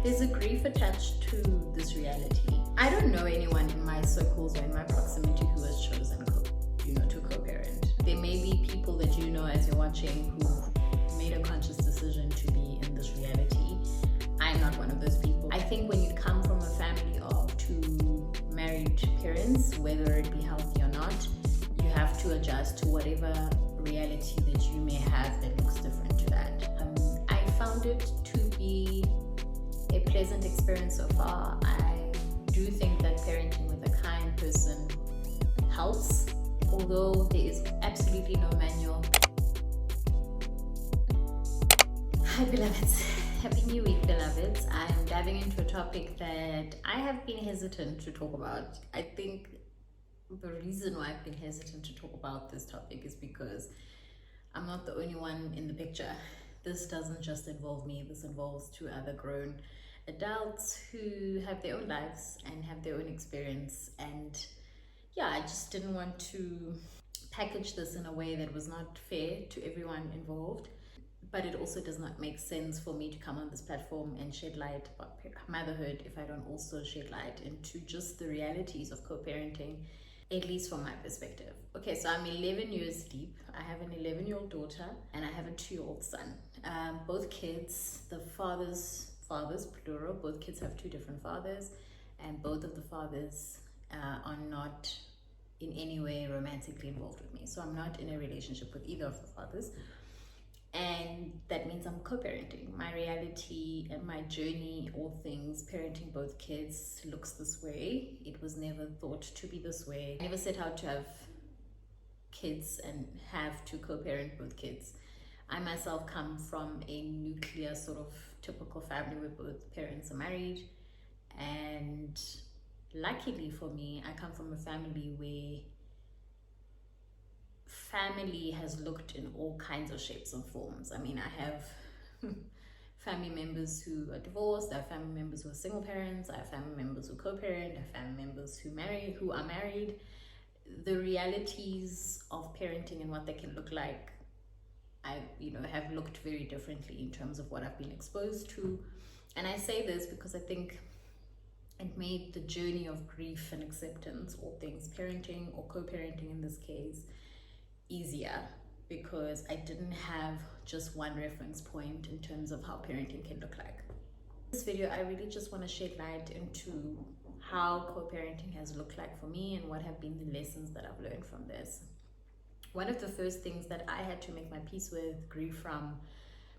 There's a grief attached to this reality. I don't know anyone in my circles or in my proximity who has chosen to co-parent. There may be people that you know as you're watching who made a conscious decision to be in this reality. I'm not one of those people. I think when you come from a family of two married parents, whether it be healthy or not, you have to adjust to whatever reality that you may have that looks different to that. I found it to be a pleasant experience so far. I do think that parenting with a kind person helps, although there is absolutely no manual. Hi beloveds, happy new week beloveds. I'm diving into a topic that I have been hesitant to talk about. I think the reason why I've been hesitant to talk about this topic is because I'm not the only one in the picture. This doesn't just involve me, this involves two other grown adults who have their own lives and have their own experience. And yeah, I just didn't want to package this in a way that was not fair to everyone involved. But it also does not make sense for me to come on this platform and shed light about motherhood if I don't also shed light into just the realities of co-parenting, at least from my perspective. Okay, so I'm 11 years deep. I have an 11-year-old daughter and I have a 2-year-old son. Both kids, the fathers plural, both kids have two different fathers, and both of the fathers are not in any way romantically involved with me. So I'm not in a relationship with either of the fathers. And that means I'm co-parenting. My reality and my journey, all things parenting both kids, looks this way. It was never thought to be this way. I never set out to have kids and have to co-parent both kids. I myself come from a nuclear sort of typical family where both parents are married. And luckily for me, I come from a family where family has looked in all kinds of shapes and forms. I mean, I have family members who are divorced, I have family members who are single parents, I have family members who co-parent, I have family members who are married. The realities of parenting and what they can look like, I have looked very differently in terms of what I've been exposed to. And I say this because I think it made the journey of grief and acceptance, all things parenting or co-parenting in this case, easier, because I didn't have just one reference point in terms of how parenting can look like. In this video, I really just want to shed light into how co-parenting has looked like for me and what have been the lessons that I've learned from this. One of the first things that I had to make my peace with, grief from,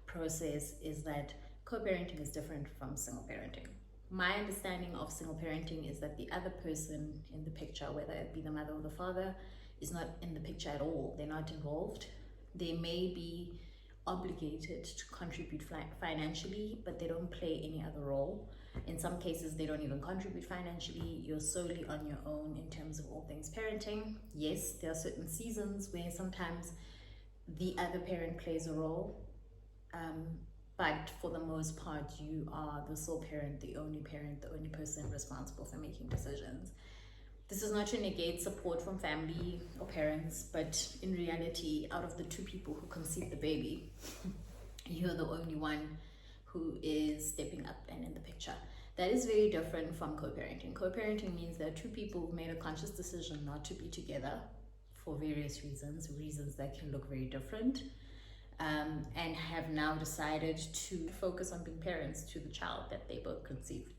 process is that co-parenting is different from single parenting. My understanding of single parenting is that the other person in the picture, whether it be the mother or the father, is not in the picture at all. They're not involved. They may be obligated to contribute financially, but they don't play any other role. In some cases, they don't even contribute financially. You're solely on your own in terms of all things parenting. Yes, there are certain seasons where sometimes the other parent plays a role, but for the most part, you are the sole parent, the only person responsible for making decisions. This is not to negate support from family or parents, but in reality, out of the two people who conceived the baby, you're the only one who is stepping up and in the picture. That is very different from co-parenting. Co-parenting means there are two people who made a conscious decision not to be together for various reasons that can look very different, and have now decided to focus on being parents to the child that they both conceived.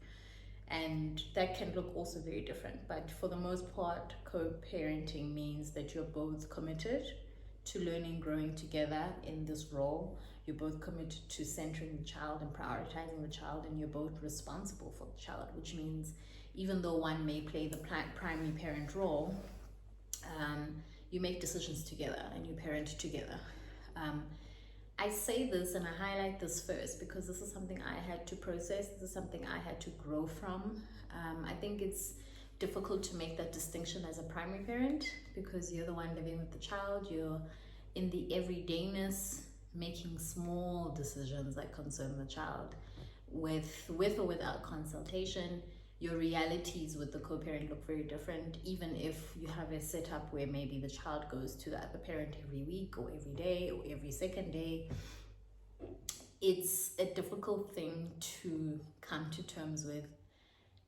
And that can look also very different, but for the most part, co-parenting means that you're both committed to learning, growing together in this role. You're both committed to centering the child and prioritizing the child, and you're both responsible for the child, which means even though one may play the primary parent role, you make decisions together and you parent together. I say this and I highlight this first because this is something I had to process. This is something I had to grow from. I think it's difficult to make that distinction as a primary parent because you're the one living with the child. You're in the everydayness, making small decisions that concern the child with or without consultation. Your realities with the co-parent look very different, even if you have a setup where maybe the child goes to the other parent every week or every day or every second day. it's a difficult thing to come to terms with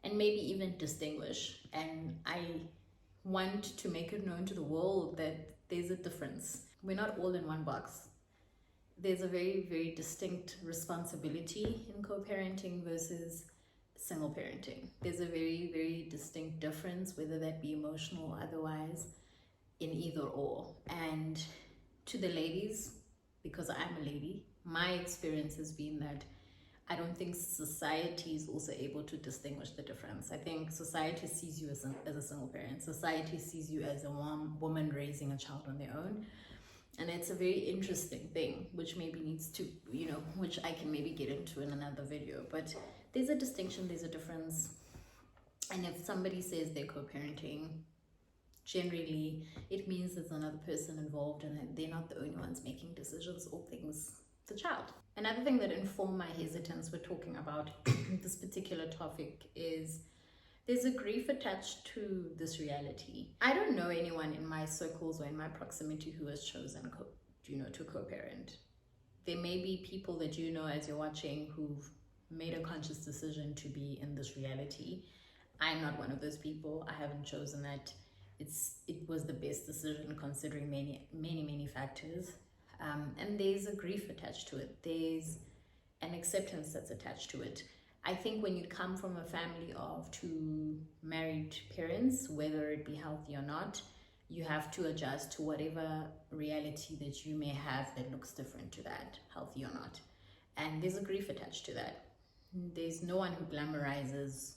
and maybe even distinguish. And I want to make it known to the world that there's a difference. We're not all in one box. There's a very, very distinct responsibility in co-parenting versus single parenting. There's a very, very distinct difference, whether that be emotional or otherwise, in either or. And to the ladies, because I'm a lady, my experience has been that I don't think society is also able to distinguish the difference. I think society sees you as a single parent. Society sees you as a woman raising a child on their own. And it's a very interesting thing, which maybe needs to, which I can maybe get into in another video. But there's a distinction, there's a difference. And if somebody says they're co-parenting, generally it means there's another person involved and they're not the only ones making decisions or things, the child. Another thing that informed my hesitance with talking about this particular topic is there's a grief attached to this reality. I don't know anyone in my circles or in my proximity who has chosen to co-parent. There may be people that you know as you're watching who've made a conscious decision to be in this reality. I'm not one of those people. I haven't chosen that. It was the best decision considering many factors. And there's a grief attached to it. There's an acceptance that's attached to it. I think when you come from a family of two married parents, whether it be healthy or not, you have to adjust to whatever reality that you may have that looks different to that, healthy or not. And there's a grief attached to that. There's no one who glamorizes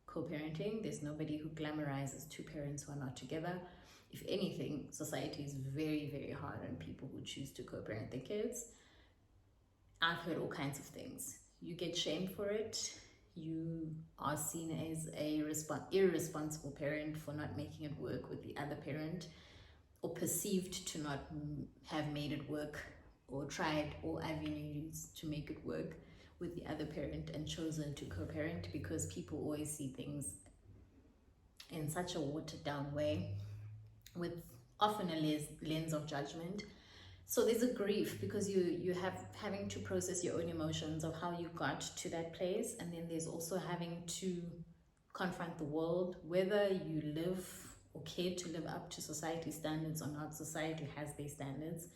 co-parenting. There's nobody who glamorizes two parents who are not together. If anything, society is very, very hard on people who choose to co-parent their kids. I've heard all kinds of things. You get shamed for it. You are seen as a irresponsible parent for not making it work with the other parent, or perceived to not have made it work or tried all avenues to make it work with the other parent and chosen to co-parent, because people always see things in such a watered down way with often a lens of judgment. So there's a grief because you have having to process your own emotions of how you got to that place, and then there's also having to confront the world, whether you live or care to live up to society standards or not. Society has their standards,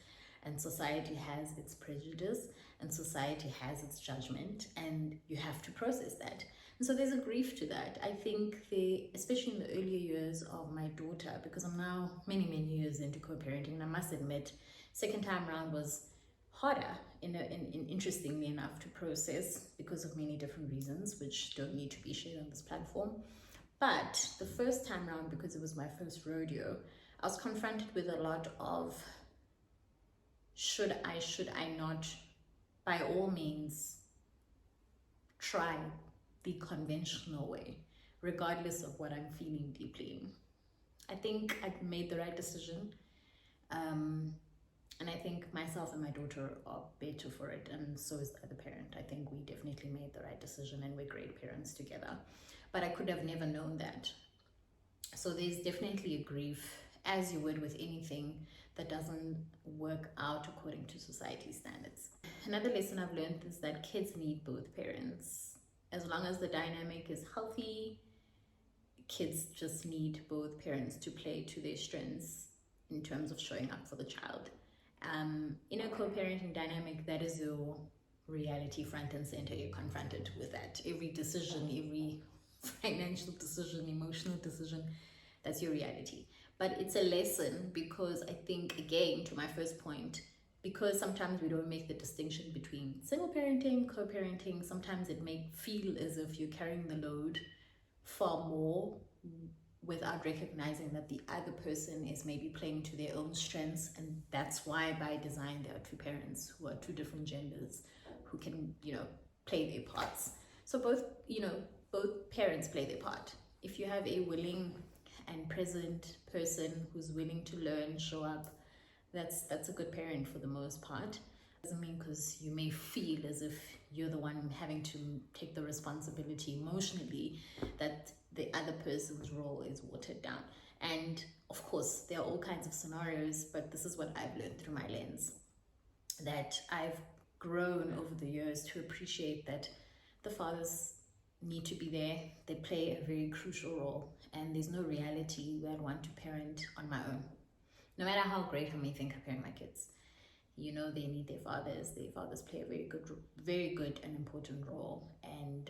and society has its prejudice, and society has its judgment, and you have to process that. And so there's a grief to that. I think especially in the earlier years of my daughter, because I'm now many years into co-parenting, and I must admit, second time around was harder, interestingly enough, to process because of many different reasons, which don't need to be shared on this platform. But the first time around, because it was my first rodeo, I was confronted with a lot of should I not, by all means, try the conventional way, regardless of what I'm feeling deeply. I think I made the right decision. And I think myself and my daughter are better for it, and so is the other parent. I think we definitely made the right decision, and we're great parents together. But I could have never known that. So there's definitely a grief, as you would with anything that doesn't work out according to society standards. Another lesson I've learned is that kids need both parents. As long as the dynamic is healthy, kids just need both parents to play to their strengths in terms of showing up for the child. In a co-parenting dynamic, that is your reality front and center. You're confronted with that. Every decision, every financial decision, emotional decision, that's your reality. But it's a lesson because I think, again, to my first point, because sometimes we don't make the distinction between single parenting, co-parenting, sometimes it may feel as if you're carrying the load far more without recognizing that the other person is maybe playing to their own strengths. And that's why by design there are two parents who are two different genders who can, play their parts. So both parents play their part. If you have a willing and present person who's willing to learn, show up, that's a good parent for the most part. Doesn't mean because you may feel as if you're the one having to take the responsibility emotionally that the other person's role is watered down. And of course, there are all kinds of scenarios, but this is what I've learned through my lens, that I've grown over the years to appreciate that the fathers need to be there. They play a very crucial role, and there's no reality where I'd want to parent on my own. No matter how great I may think I parent my kids, you know, they need their fathers. Their fathers play a very good and important role. And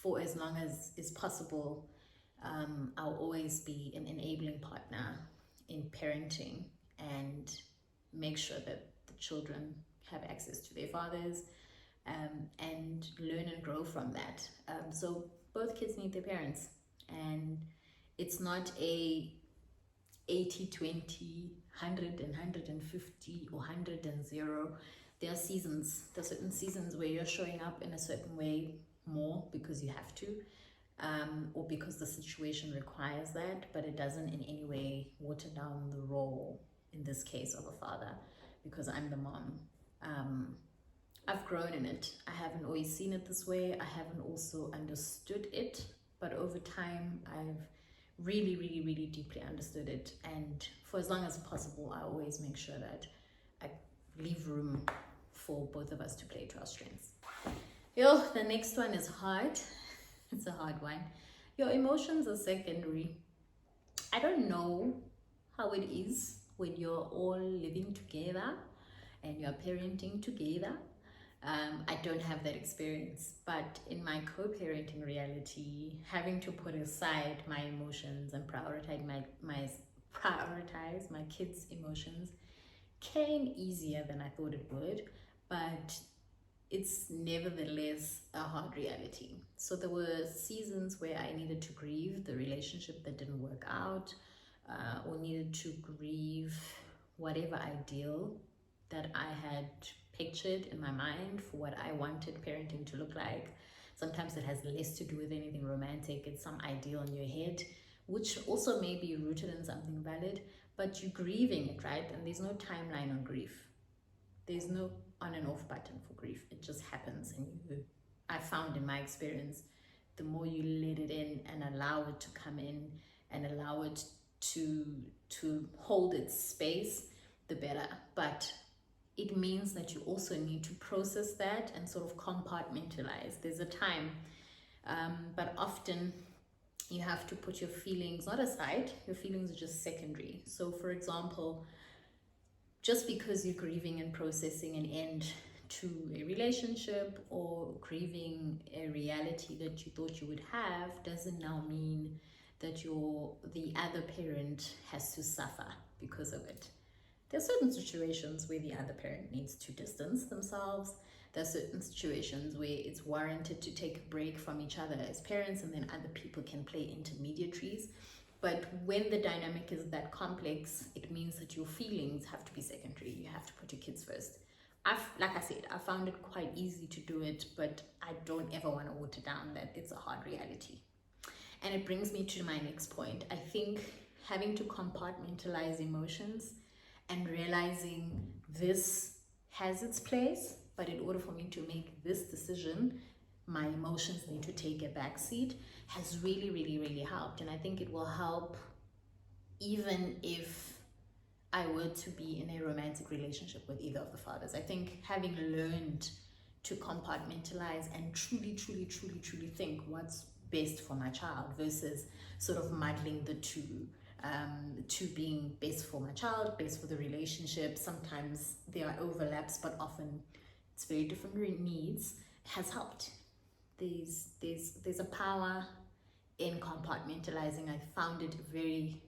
for as long as is possible, I'll always be an enabling partner in parenting and make sure that the children have access to their fathers, and learn and grow from that. So both kids need their parents, and it's not a 80-20, 100 and 150, or 100 and 0. There are seasons. There are certain seasons where you're showing up in a certain way more because you have to, or because the situation requires that, but it doesn't in any way water down the role, in this case, of a father, because I'm the mom. I've grown in it. I haven't always seen it this way. I haven't also understood it, but over time, I've really deeply understood it. And for as long as possible, I always make sure that I leave room for both of us to play to our strengths. The next one is hard. It's a hard one. Your emotions are secondary. I don't know how it is when you're all living together and you're parenting together. I don't have that experience, but in my co-parenting reality, having to put aside my emotions and prioritize my kids' emotions came easier than I thought it would, but it's nevertheless a hard reality. So there were seasons where I needed to grieve the relationship that didn't work out, or needed to grieve whatever ideal that I had pictured in my mind for what I wanted parenting to look like. Sometimes it has less to do with anything romantic. It's some ideal in your head, which also may be rooted in something valid, but you're grieving it, right? And there's no timeline on grief. There's no on and off button for grief. It just happens. And I found in my experience, the more you let it in and allow it to come in and allow it to hold its space, the better. But it means that you also need to process that and sort of compartmentalize. There's a time, but often you have to put your feelings not aside. Your feelings are just secondary. So for example, just because you're grieving and processing an end to a relationship or grieving a reality that you thought you would have doesn't now mean that the other parent has to suffer because of it. There are certain situations where the other parent needs to distance themselves. There are certain situations where it's warranted to take a break from each other as parents, and then other people can play intermediaries. But when the dynamic is that complex, it means that your feelings have to be secondary. You have to put your kids first. Like I said, I found it quite easy to do it, but I don't ever want to water down that it's a hard reality. And it brings me to my next point. I think having to compartmentalize emotions and realizing this has its place, but in order for me to make this decision, my emotions need to take a backseat, has really helped. And I think it will help even if I were to be in a romantic relationship with either of the fathers. I think having learned to compartmentalize and truly think what's best for my child versus sort of muddling the two, to being best for my child, best for the relationship. Sometimes there are overlaps, but often it's very different needs, has helped. There's a power in compartmentalizing. I found it very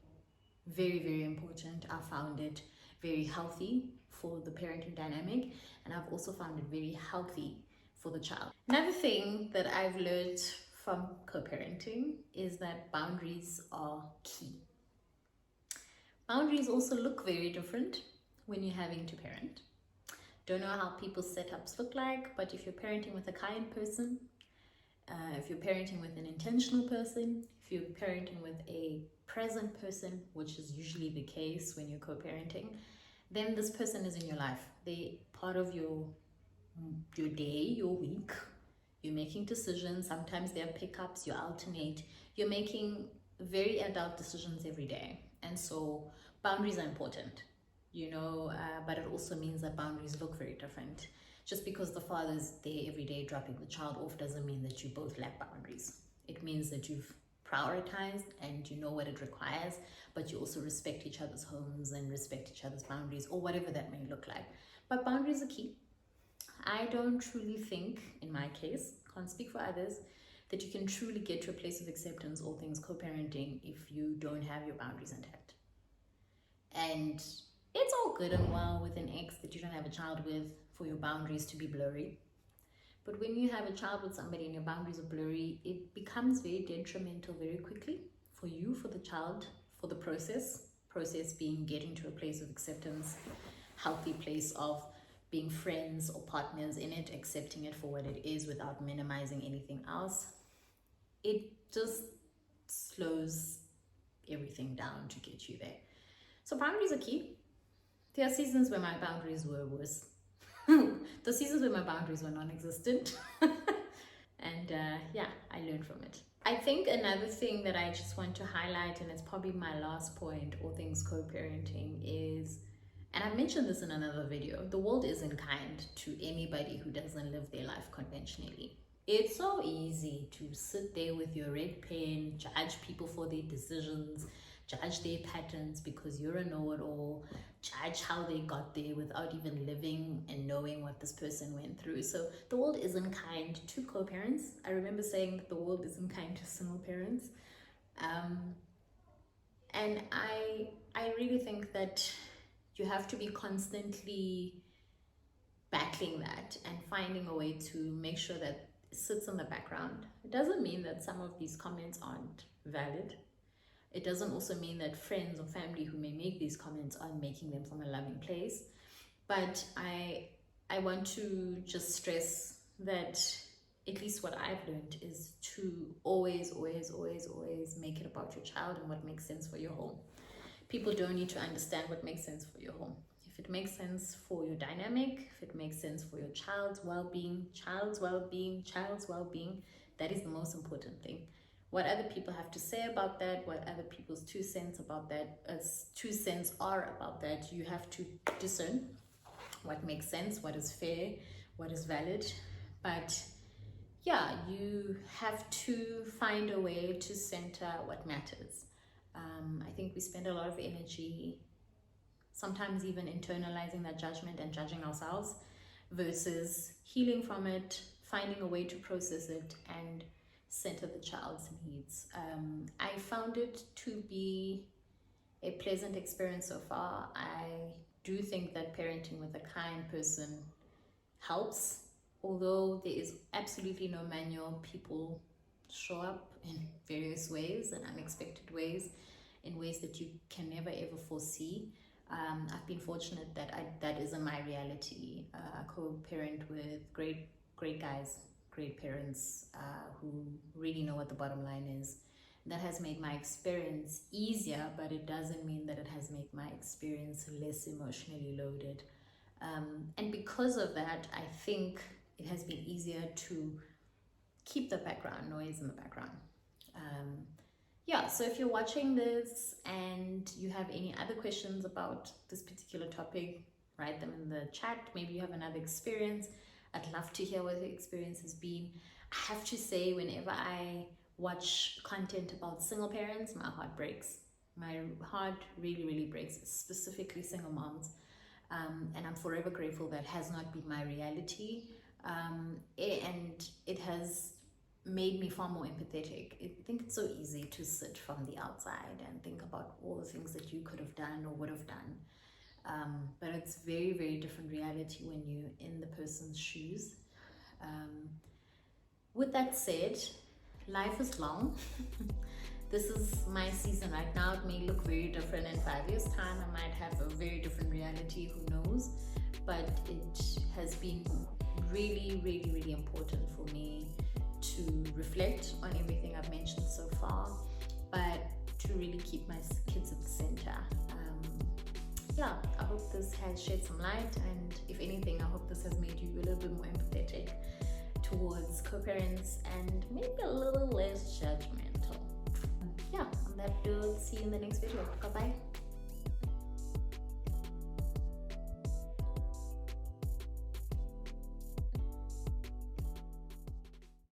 important. I found it very healthy for the parenting dynamic, and I've also found it very healthy for the child. Another thing that I've learned from co-parenting is that boundaries are key. Boundaries also look very different when you're having to parent. Don't know how people's setups look like, but if you're parenting with a kind person, if you're parenting with an intentional person, if you're parenting with a present person, which is usually the case when you're co-parenting, then this person is in your life. They're part of your day, your week. You're making decisions. Sometimes there are pickups, you alternate. You're making very adult decisions every day. And so boundaries are important. but it also means that boundaries look very different. Just because the father's there every day dropping the child off doesn't mean that you both lack boundaries. It means that you've prioritized and you know what it requires, but you also respect each other's homes and respect each other's boundaries, or whatever that may look like. But boundaries are key. I don't truly think, in my case, can't speak for others, that you can truly get to a place of acceptance, all things co-parenting, if you don't have your boundaries intact. And it's all good and well with an ex that you don't have a child with for your boundaries to be blurry. But when you have a child with somebody and your boundaries are blurry, it becomes very detrimental very quickly for you, for the child, for the process being getting to a place of acceptance, healthy place of being friends or partners in it, accepting it for what it is without minimizing anything else. It just slows everything down to get you there. So boundaries are key. There are seasons where my boundaries were worse. The seasons where my boundaries were non-existent. And I learned from it. I think another thing that I just want to highlight, and it's probably my last point, all things co-parenting, is, and I mentioned this in another video, the world isn't kind to anybody who doesn't live their life conventionally. It's so easy to sit there with your red pen, judge people for their decisions, judge their patterns because you're a know-it-all, judge how they got there without even living and knowing what this person went through. So the world isn't kind to co-parents. I remember saying that the world isn't kind to single parents. And I really think that you have to be constantly battling that and finding a way to make sure that it sits in the background. It doesn't mean that some of these comments aren't valid. It doesn't also mean that friends or family who may make these comments aren't making them from a loving place. But I want to just stress that at least what I've learned is to always make it about your child and what makes sense for your home. People don't need to understand what makes sense for your home. If it makes sense for your dynamic, if it makes sense for your child's well-being, that is the most important thing. What other people have to say about that, what other people's 2 cents about that, 2 cents are about that, you have to discern what makes sense, what is fair, what is valid. But yeah, you have to find a way to center what matters. I think we spend a lot of energy sometimes even internalizing that judgment and judging ourselves versus healing from it, finding a way to process it and center the child's needs. I found it to be a pleasant experience so far. I do think that parenting with a kind person helps, although there is absolutely no manual. People show up in various ways and unexpected ways, in ways that you can never ever foresee. I've been fortunate that that isn't my reality. I co-parent with great guys, great parents who really know what the bottom line is. That has made my experience easier, but it doesn't mean that it has made my experience less emotionally loaded. And because of that, I think it has been easier to keep the background noise in the background. So if you're watching this and you have any other questions about this particular topic, write them in the chat. Maybe you have another experience. I'd love to hear what the experience has been. I have to say, whenever I watch content about single parents, my heart breaks. My heart really breaks, specifically single moms. And I'm forever grateful that has not been my reality. And it has made me far more empathetic. I think it's so easy to sit from the outside and think about all the things that you could have done or would have done. But it's very different reality when you're in the person's shoes. With that said, life is long. This is my season right now. It may look very different in 5 years' time. I might have a very different reality, who knows? But it has been really important for me to reflect on everything I've mentioned so far, but to really keep my kids at the center. I hope this has shed some light, and if anything, I hope this has made you a little bit more empathetic towards co-parents and maybe a little less judgmental. On that note, see you in the next video. Bye-bye.